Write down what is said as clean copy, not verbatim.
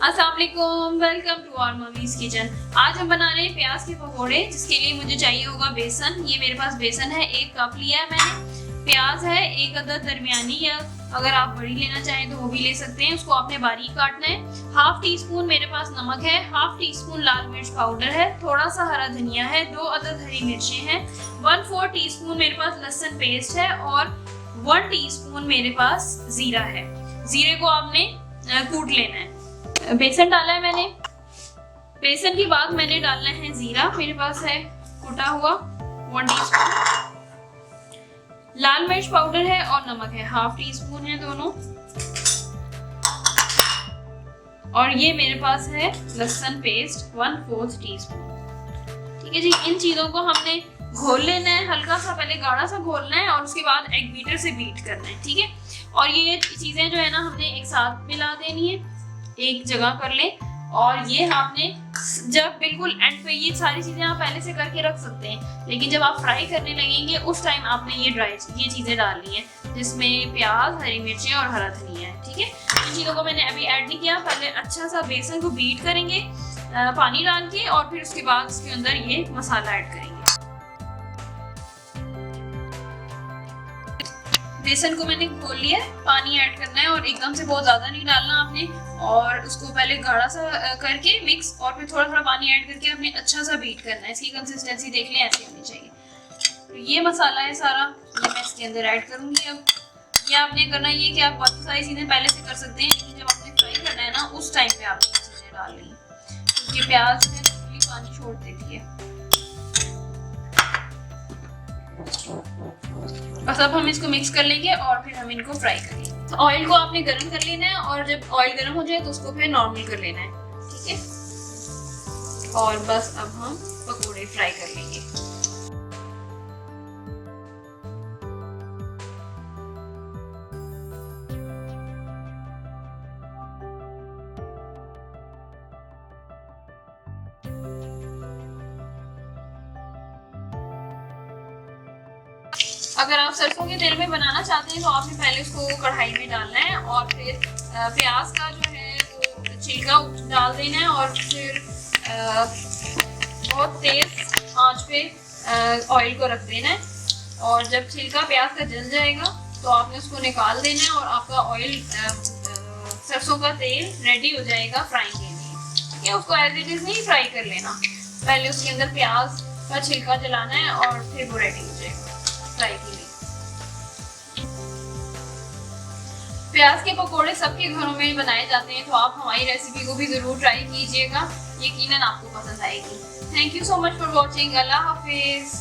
अस्सलाम वालेकुम, welcome to our mummy's kitchen. आज हम बना रहे हैं प्याज के पकोड़े, जिसके लिए मुझे चाहिए होगा बेसन। ये मेरे पास बेसन है, 1 कप लिया है मैंने। प्याज है 1 अदद दरमियानी, या अगर आप बड़ी लेना चाहें तो वो भी ले सकते हैं। उसको आपने बारीक काटना है। 1/2 टी स्पून मेरे पास नमक है, 1/2 टी स्पून लाल मिर्च पाउडर है, थोड़ा सा हरा धनिया है, 2 अदद हरी मिर्चें हैं, 1/4 टी स्पून मेरे पास लहसुन पेस्ट है और 1 टी स्पून मेरे पास जीरा है। जीरे को आपने कूट लेना है। बेसन डाला है मैंने। बेसन के बाद मैंने डालना है जीरा, मेरे पास है कुटा हुआ 1 टीस्पून। लाल मिर्च पाउडर है और नमक है, 1/2 टी स्पून है दोनों। और ये मेरे पास है लहसुन पेस्ट 1/4 टी स्पून। ठीक है जी, इन चीजों को हमने घोल लेना है, हल्का सा पहले गाढ़ा सा घोलना है और उसके बाद एग बीटर से बीट करना है। ठीक है, और ये चीजें जो है ना हमने एक साथ मिला देनी है, एक जगह कर ले। और ये आपने जब बिल्कुल एंड पे, ये सारी चीजें आप पहले से करके रख सकते हैं, लेकिन जब आप फ्राई करने लगेंगे उस टाइम आपने ये चीजें डालनी है, जिसमें प्याज, हरी मिर्चें और हरा धनिया है। ठीक है, इन चीजों को मैंने अभी ऐड नहीं किया। पहले अच्छा सा बेसन को बीट करेंगे पानी डाल के, और फिर उसके बाद उसके अंदर ये मसाला ऐड करेंगे। बेसन को मैंने घोल लिया, पानी ऐड करना है और एकदम से बहुत ज्यादा नहीं डालना आपने। और उसको पहले गाढ़ा सा करके मिक्स, और फिर थोड़ा थोड़ा पानी ऐड करके आपने अच्छा सा बीट करना है। इसकी कंसिस्टेंसी देख लें, ऐसी होनी चाहिए। तो ये मसाला है सारा, ये मैं इसके अंदर ऐड करूंगी। अब ये आपने करना ये कि आप बहुत सारी चीजें पहले से कर सकते हैं, लेकिन जब आपने फ्राई करना है ना उस टाइम पे आपने ये चीजें डालनी है, क्योंकि प्याज में पानी छोड़ देती है। बस अब हम इसको मिक्स कर लेंगे और फिर हम इनको फ्राई करेंगे। तो ऑयल को आपने गर्म कर लेना है, और जब ऑयल गर्म हो जाए तो उसको फिर नॉर्मल कर लेना है। ठीक है, और बस अब हम पकोड़े फ्राई कर लेंगे। अगर आप सरसों के तेल में बनाना चाहते हैं तो आपने पहले उसको कढ़ाई में डालना है, और फिर प्याज का जो है वो छिलका डाल देना है, और फिर बहुत तेज आंच पे ऑयल को रख देना है। और जब छिलका प्याज का जल जाएगा तो आपने उसको निकाल देना है, और आपका ऑयल सरसों का तेल रेडी हो जाएगा फ्राई के लिए। ठीक है, उसको एज इट इज नहीं फ्राई कर लेना, पहले उसके अंदर प्याज का छिलका जलाना है और फिर वो रेडी हो जाएगा फ्राई के लिए। प्याज के पकोड़े सबके घरों में बनाए जाते हैं, तो आप हमारी रेसिपी को भी जरूर ट्राई कीजिएगा, यकीनन आपको पसंद आएगी। Thank you so much for watching. Allah Hafiz.